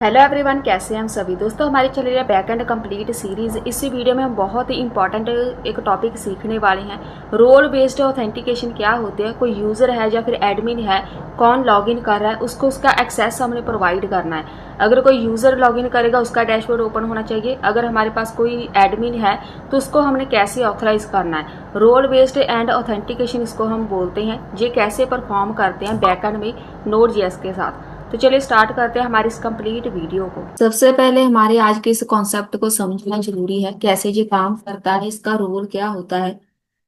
Hello everyone, कैसे हैं हम सभी दोस्तों। हमारी चल रही है बैक एंड कंप्लीट सीरीज। इसी वीडियो में हम बहुत ही इंपॉर्टेंट एक टॉपिक सीखने वाले हैं। रोल बेस्ड ऑथेंटिकेशन क्या होती है। कोई यूज़र है या फिर एडमिन है, कौन लॉगिन कर रहा है, उसको उसका एक्सेस हमने प्रोवाइड करना है। अगर कोई यूज़र लॉगिन करेगा उसका डैशबोर्ड ओपन होना चाहिए। अगर हमारे पास कोई एडमिन है तो उसको हमने कैसे ऑथराइज करना है। रोल बेस्ड एंड ऑथेंटिकेशन इसको हम बोलते हैं। ये कैसे परफॉर्म करते हैं बैक एंड में नोड जेएस के साथ। तो चलिए स्टार्ट करते हैं हमारी इस कंप्लीट वीडियो को। सबसे पहले हमारे आज के इस कॉन्सेप्ट को समझना जरूरी है, कैसे ये काम करता है, इसका रोल क्या होता है।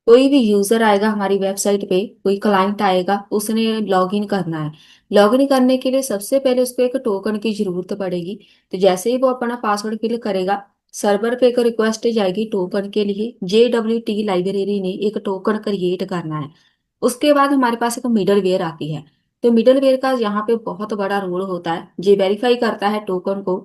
कोई भी यूजर आएगा हमारी वेबसाइट पे, कोई क्लाइंट आएगा, उसने लॉगिन करना है। लॉगिन करने के लिए सबसे पहले उसको एक टोकन की जरूरत पड़ेगी। तो जैसे ही वो अपना पासवर्ड फिल करेगा, सर्वर पे एक रिक्वेस्ट जाएगी टोकन के लिए। JWT लाइब्रेरी ने एक टोकन क्रिएट करना है। उसके बाद हमारे पास एक मिडल वेयर आती है। तो मिडल वेयर का यहाँ पे बहुत बड़ा रोल होता है। ये वेरीफाई करता है टोकन को,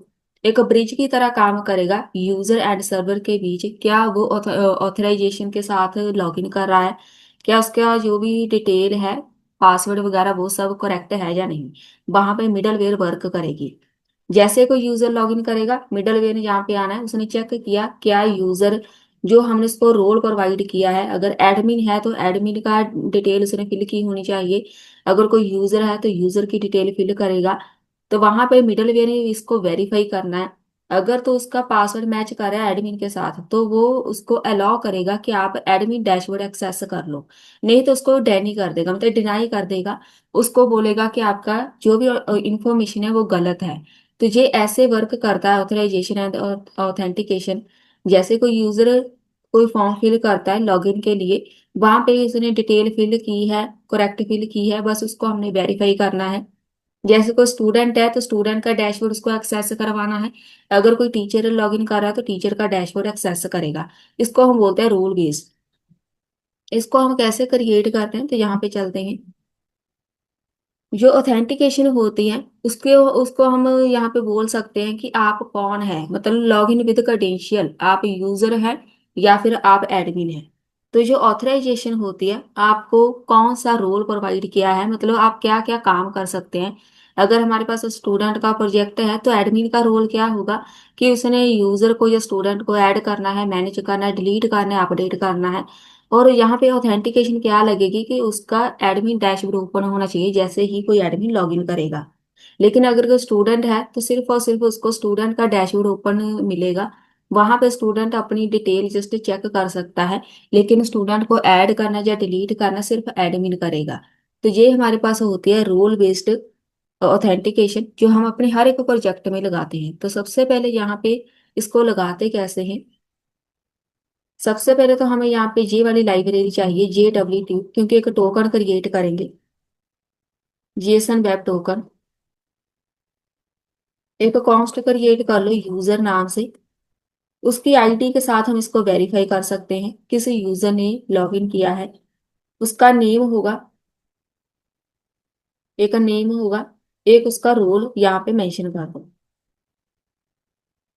एक ब्रिज की तरह काम करेगा यूजर एंड सर्वर के बीच। क्या वो ऑथराइजेशन के साथ लॉगिन कर रहा है, क्या उसका जो भी डिटेल है, पासवर्ड वगैरह, वो सब करेक्ट है या नहीं। वहां पे मिडल वेयर वर्क करेगी। जैसे कोई यूजर लॉगिन करेगा, मिडल वेयर ने यहाँ पे आना है, उसने चेक किया क्या यूजर जो हमने उसको रोल प्रोवाइड किया है, अगर एडमिन है तो एडमिन का डिटेल उसने फिल की होनी चाहिए। अगर कोई यूजर है तो यूजर की डिटेल फिल करेगा। तो वहां पे मिडल वेयर ने इसको वेरीफाई करना है। अगर तो उसका पासवर्ड मैच कर रहा है एडमिन के साथ, तो वो उसको अलाउ करेगा कि आप एडमिन डैशबोर्ड एक्सेस कर लो। नहीं तो उसको डैनी कर देगा, मतलब डिनाई कर देगा। उसको बोलेगा कि आपका जो भी इंफॉर्मेशन है वो गलत है। तो ये ऐसे वर्क करता है ऑथराइजेशन एंड ऑथेंटिकेशन। जैसे कोई यूजर कोई फॉर्म फिल करता है लॉगिन के लिए, वहां पे उसने डिटेल फिल की है, करेक्ट फिल की है, बस उसको हमने वेरीफाई करना है। जैसे कोई स्टूडेंट है तो स्टूडेंट का डैशबोर्ड उसको एक्सेस करवाना है। अगर कोई टीचर लॉगिन कर रहा है तो टीचर का डैशबोर्ड एक्सेस करेगा। इसको हम बोलते हैं रूल बेस्ड। इसको हम कैसे क्रिएट करते हैं, तो यहाँ पे चलते हैं। जो ऑथेंटिकेशन होती है उसके उसको हम यहाँ पे बोल सकते हैं कि आप कौन है, मतलब लॉग इन विद क्रेडेंशियल, आप यूजर है या फिर आप एडमिन है। तो जो ऑथराइजेशन होती है, आपको कौन सा रोल प्रोवाइड किया है, मतलब आप क्या क्या काम कर सकते हैं। अगर हमारे पास स्टूडेंट का प्रोजेक्ट है तो एडमिन का रोल क्या होगा कि उसने यूजर को या स्टूडेंट को ऐड करना है, मैनेज करना है, डिलीट करना है, अपडेट करना है। और यहाँ पे ऑथेंटिकेशन क्या लगेगी कि उसका एडमिन डैशबोर्ड ओपन होना चाहिए जैसे ही कोई एडमिन लॉगिन करेगा। लेकिन अगर कोई स्टूडेंट है तो सिर्फ और सिर्फ उसको स्टूडेंट का डैशबोर्ड ओपन मिलेगा। वहां पे स्टूडेंट अपनी डिटेल जस्ट चेक कर सकता है। लेकिन स्टूडेंट को ऐड करना या डिलीट करना सिर्फ एडमिन करेगा। तो ये हमारे पास होती है रोल बेस्ड ऑथेंटिकेशन, जो हम अपने हर एक प्रोजेक्ट में लगाते हैं। तो सबसे पहले यहाँ पे इसको लगाते कैसे हैं। सबसे पहले तो हमें यहाँ पे जे वाली लाइब्रेरी चाहिए, JWT, क्योंकि एक टोकन क्रिएट करेंगे। जेसन वेब टोकन, एक कॉन्स्ट क्रिएट कर लो यूजर नाम से। उसकी आईडी के साथ हम इसको वेरीफाई कर सकते हैं किस यूजर ने लॉगिन किया है। उसका नेम होगा, एक नेम होगा, एक उसका रोल यहाँ पे मेंशन कर दो।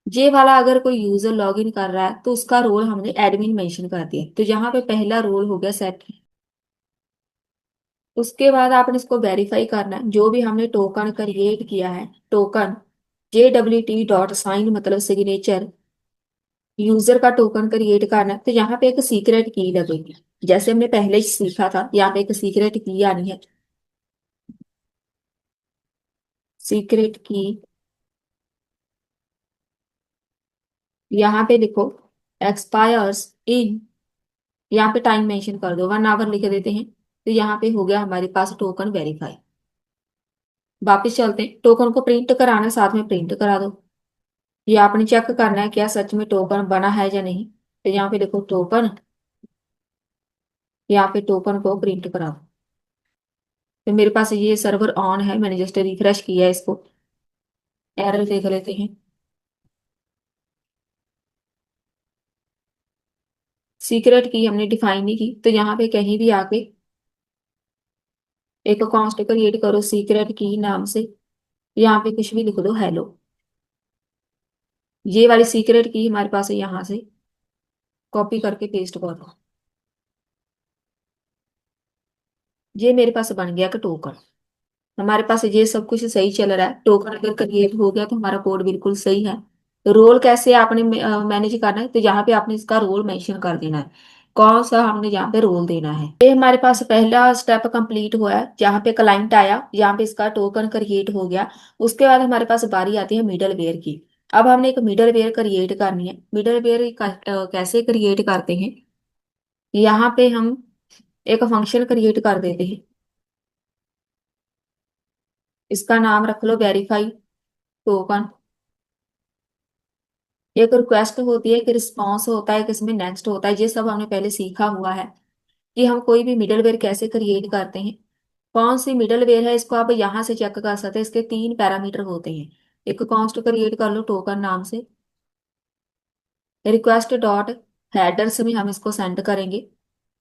जे वाला अगर कोई यूजर लॉगिन कर रहा है तो उसका रोल हमने एडमिन मेंशन कर दिया, तो यहाँ पे पहला रोल हो गया सेट। उसके बाद आपने इसको वेरीफाई करना है, जो भी हमने टोकन क्रिएट किया है, टोकन JWT.साइन मतलब सिग्नेचर। यूजर का टोकन क्रिएट करना है तो यहाँ पे एक सीक्रेट की लगेगी। जैसे हमने पहले ही सीखा था, यहाँ पे एक सीक्रेट की आनी है। सीक्रेट की यहाँ पे लिखो, एक्सपायर्स इन, यहाँ पे टाइम मेंशन कर दो, 1 आवर लिख देते हैं। तो यहाँ पे हो गया हमारे पास टोकन वेरीफाई। वापिस चलते हैं, टोकन को प्रिंट कराना है, साथ में प्रिंट करा दो। ये आपने चेक करना है क्या सच में टोकन बना है या नहीं। तो यहाँ पे देखो टोकन, यहाँ पे टोकन को प्रिंट करा दो। तो मेरे पास ये सर्वर ऑन है, मैंने जस्ट रिफ्रेश किया है इसको। एरर देख लेते हैं। सीक्रेट की हमने डिफाइन नहीं की, तो यहाँ पे कहीं भी आके एक कॉन्स्ट क्रिएट करो सीक्रेट की नाम से। यहाँ पे कुछ भी लिख दो, हेलो। ये वाली सीक्रेट की हमारे पास है, यहाँ से कॉपी करके पेस्ट कर दो। ये मेरे पास बन गया टोकन। हमारे पास ये सब कुछ सही चल रहा है, टोकन अगर क्रिएट हो गया तो हमारा कोड बिल्कुल सही है। रोल कैसे आपने मैनेज करना है, तो यहाँ पे आपने इसका रोल मेंशन कर देना है, कौन सा हमने यहाँ पे रोल देना है। ये हमारे पास पहला स्टेप कंप्लीट हुआ है, जहाँ पे क्लाइंट आया, यहाँ पे इसका टोकन क्रिएट हो गया। उसके बाद हमारे पास बारी आती है मिडल वेयर की। अब हमने एक मिडल वेयर क्रिएट करनी है। मिडल वेयर कैसे क्रिएट करते हैं, यहाँ पे हम एक फंक्शन क्रिएट कर देते हैं। इसका नाम रख लो वेरीफाई टोकन। एक रिक्वेस्ट होती है, एक रिस्पॉन्स होता है, किसमें नेक्स्ट होता है, ये सब हमने पहले सीखा हुआ है कि हम कोई भी मिडलवेयर कैसे क्रिएट करते हैं। कौन सी मिडलवेयर है, इसको आप यहाँ से चेक कर सकते हैं। इसके तीन पैरामीटर होते हैं। एक कॉन्स्ट क्रिएट कर लो टोकन नाम से। रिक्वेस्ट डॉट हेडर्स में हम इसको सेंड करेंगे।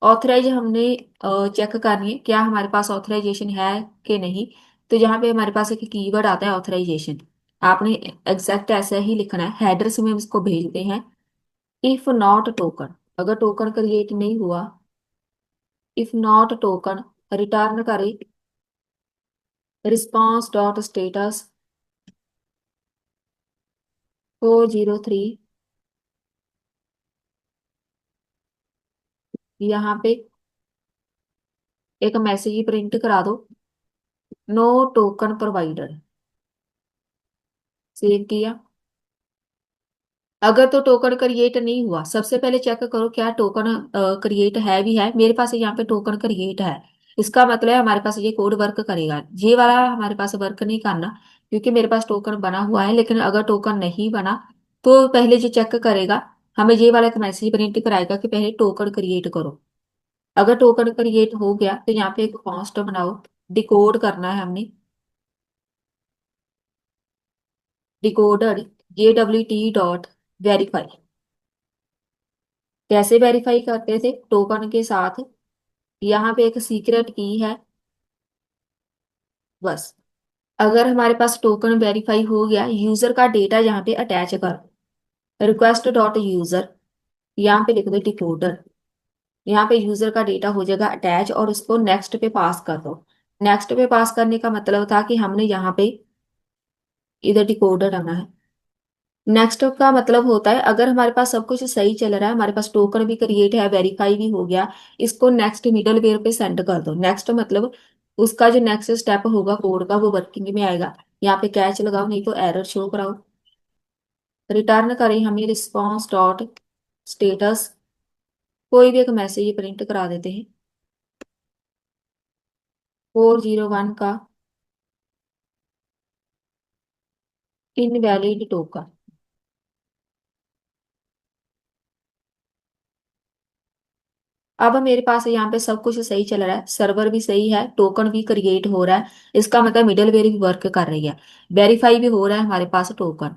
ऑथराइज हमने चेक करनी है क्या हमारे पास ऑथराइजेशन है कि नहीं। तो यहाँ पे हमारे पास एक कीवर्ड आता है ऑथराइजेशन। आपने एग्जैक्ट ऐसा ही लिखना है, हेडर्स में हम इसको भेजते हैं। इफ नॉट टोकन, अगर टोकन क्रिएट नहीं हुआ, इफ नॉट टोकन रिटर्न करे रिस्पॉन्स डॉट स्टेटस 403। यहाँ पे एक मैसेज प्रिंट करा दो, नो टोकन प्रोवाइडर। सेव किया। अगर तो टोकन क्रिएट नहीं हुआ, सबसे पहले चेक करो क्या टोकन क्रिएट है भी है। मेरे पास यहाँ पे टोकन क्रिएट है, इसका मतलब है हमारे पास ये कोड वर्क करेगा। ये वाला हमारे पास वर्क नहीं करना, क्योंकि मेरे पास टोकन बना हुआ है। लेकिन अगर टोकन नहीं बना तो पहले जो चेक करेगा, हमें ये वाला एक मैसेज प्रिंट कराएगा कि पहले टोकन क्रिएट करो। अगर टोकन क्रिएट हो गया तो यहाँ पे एक कॉन्स्ट बनाओ, डिकोड करना है हमने। Decoder JWT dot verify. कैसे वेरीफाई करते थे टोकन के साथ, यहाँ पे एक सीक्रेट की है बस। अगर हमारे पास टोकन वेरीफाई हो गया, यूजर का डेटा यहाँ पे अटैच कर, रिक्वेस्ट डॉट यूजर, यहाँ पे लिख दो डिकोडर। यहाँ पे यूजर का डेटा हो जाएगा अटैच, और उसको नेक्स्ट पे पास कर दो। नेक्स्ट पे पास करने का मतलब था कि हमने यहाँ पे इधर डिकोडर आना है। नेक्स्ट का मतलब होता है अगर हमारे पास सब कुछ सही चल रहा है, हमारे पास टोकन भी क्रिएट है, वेरीफाई भी हो गया, इसको नेक्स्ट मिडल वेयर पे सेंड कर दो। नेक्स्ट मतलब उसका जो नेक्स्ट स्टेप होगा कोड का, वो वर्किंग में आएगा। यहाँ पे कैच लगाओ, नहीं तो एरर शो कराओ। रिटर्न करें हमें रिस्पॉन्स डॉट स्टेटस, कोई भी एक मैसेज प्रिंट करा देते हैं, 401 का इनवैलिड टोकन। अब मेरे पास यहाँ पे सब कुछ सही चल रहा है, सर्वर भी सही है, टोकन भी क्रिएट हो रहा है। इसका मतलब मिडलवेयर भी वर्क कर रही है, वेरीफाई भी हो रहा है हमारे पास टोकन।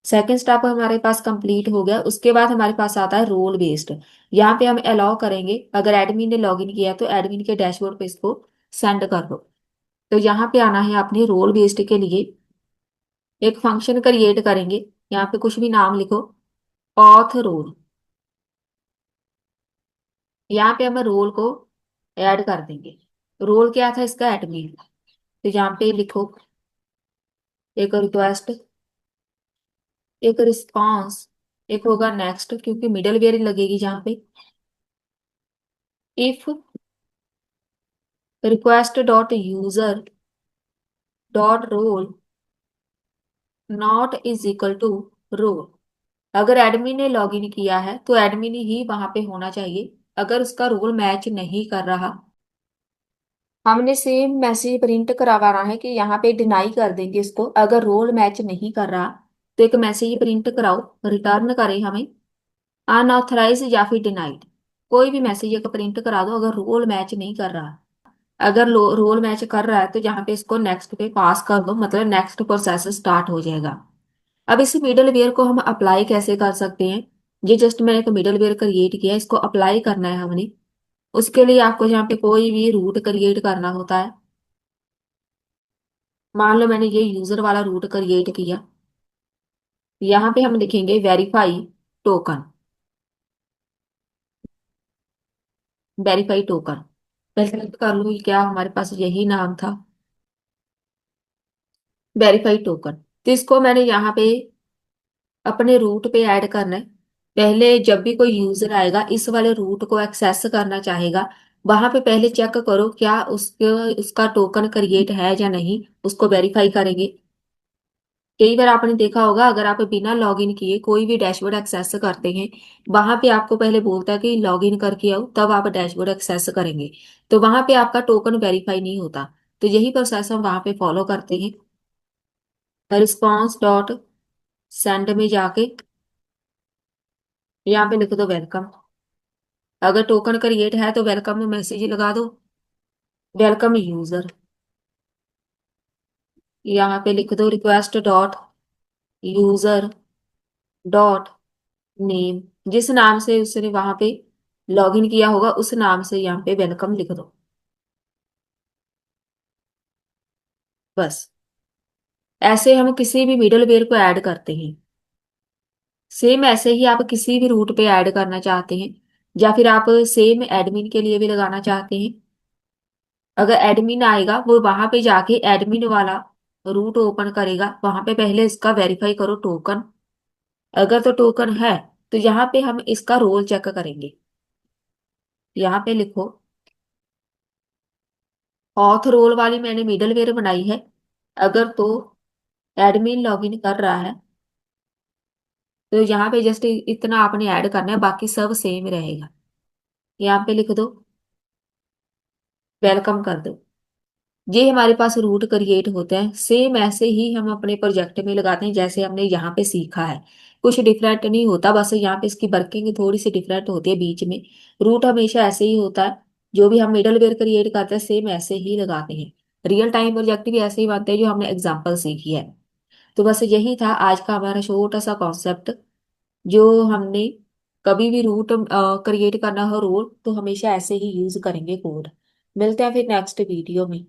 सेकंड स्टेप हमारे पास कंप्लीट हो गया। उसके बाद हमारे पास आता है रोल बेस्ड। यहाँ पे हम अलाउ करेंगे, अगर एडमिन ने लॉगिन किया तो एडमिन के डैशबोर्ड पे इसको सेंड कर दो। तो यहाँ पे आना है अपने रोल बेस्ड के लिए, एक फंक्शन क्रिएट करेंगे। यहाँ पे कुछ भी नाम लिखो, ऑथ रोल। यहाँ पे हम रोल को ऐड कर देंगे। रोल क्या था इसका, एडमिन। तो यहाँ पे लिखो एक रिक्वेस्ट, एक रिस्पॉन्स, एक होगा नेक्स्ट, क्योंकि मिडल वेयर लगेगी जहाँ पे। If request dot user dot role not is equal to role. अगर एडमिन ने लॉगिन किया है तो एडमिन ही वहां पे होना चाहिए। अगर उसका रोल मैच नहीं कर रहा, हमने सेम मैसेज प्रिंट करवाना है कि यहाँ पे डिनाई कर देंगे इसको। अगर रोल मैच नहीं कर रहा तो एक मैसेज प्रिंट कराओ, रिटर्न करें हमें अनऑथराइज या फिर डिनाइड। कोई भी मैसेज एक प्रिंट करा दो अगर रोल मैच नहीं कर रहा। अगर रोल मैच कर रहा है तो यहाँ पे इसको नेक्स्ट पे पास कर दो, मतलब नेक्स्ट प्रोसेस स्टार्ट हो जाएगा। अब इस मिडल वेयर को हम अप्लाई कैसे कर सकते हैं, ये जस्ट मैंने एक मिडल वेयर क्रिएट किया, इसको अप्लाई करना है हमने। उसके लिए आपको यहाँ पे कोई भी रूट क्रिएट करना होता है। मान लो मैंने ये यूजर वाला रूट क्रिएट किया। यहाँ पे हम लिखेंगे वेरीफाई टोकन, वेरीफाई टोकन। पहले select कर लो, ये क्या हमारे पास यही नाम था। Verified token. तो इसको मैंने यहाँ पे अपने रूट पे ऐड करना है। पहले जब भी कोई यूजर आएगा इस वाले रूट को एक्सेस करना चाहेगा, वहां पे पहले चेक करो क्या उसके उसका टोकन क्रिएट है या नहीं, उसको वेरीफाई करेंगे। कई बार आपने देखा होगा अगर आप बिना लॉगिन किए कोई भी डैशबोर्ड एक्सेस करते हैं, वहां पे आपको पहले बोलता है कि लॉगिन करके आओ तब आप डैशबोर्ड एक्सेस करेंगे, तो वहां पे आपका टोकन वेरीफाई नहीं होता। तो यही प्रोसेस हम वहां पे फॉलो करते हैं। रिस्पॉन्स डॉट सेंड में जाके यहाँ पे लिख दो वेलकम। अगर टोकन क्रिएट है तो वेलकम में मैसेज लगा दो, वेलकम यूजर। यहाँ पे लिख दो request dot user dot name, जिस नाम से उसने वहां पे लॉगिन किया होगा उस नाम से यहाँ पे वेलकम लिख दो। बस ऐसे हम किसी भी मिडलवेयर को ऐड करते हैं। सेम ऐसे ही आप किसी भी रूट पे ऐड करना चाहते हैं, या फिर आप सेम एडमिन के लिए भी लगाना चाहते हैं। अगर एडमिन आएगा वो वहां पे जाके एडमिन वाला रूट ओपन करेगा, वहां पे पहले इसका वेरीफाई करो टोकन। अगर तो टोकन है तो यहाँ पे हम इसका रोल चेक करेंगे। यहाँ पे लिखो ऑथ रोल वाली मैंने मिडलवेयर बनाई है। अगर तो एडमिन लॉगिन कर रहा है तो यहाँ पे जस्ट इतना आपने ऐड करना है, बाकी सब सेम रहेगा। यहाँ पे लिख दो वेलकम कर दो। ये हमारे पास रूट क्रिएट होते हैं। सेम ऐसे ही हम अपने प्रोजेक्ट में लगाते हैं जैसे हमने यहाँ पे सीखा है। कुछ डिफरेंट नहीं होता, बस यहाँ पे इसकी वर्किंग थोड़ी सी डिफरेंट होती है बीच में। रूट हमेशा ऐसे ही होता है। जो भी हम मिडलवेयर क्रिएट करते हैं सेम ऐसे ही लगाते हैं। रियल टाइम प्रोजेक्ट भी ऐसे ही बनते हैं जो हमने एग्जाम्पल सीखी है। तो बस यही था आज का हमारा छोटा सा कॉन्सेप्ट, जो हमने कभी भी रूट क्रिएट करना हो रोल तो हमेशा ऐसे ही यूज करेंगे कोड। मिलते हैं फिर नेक्स्ट वीडियो में।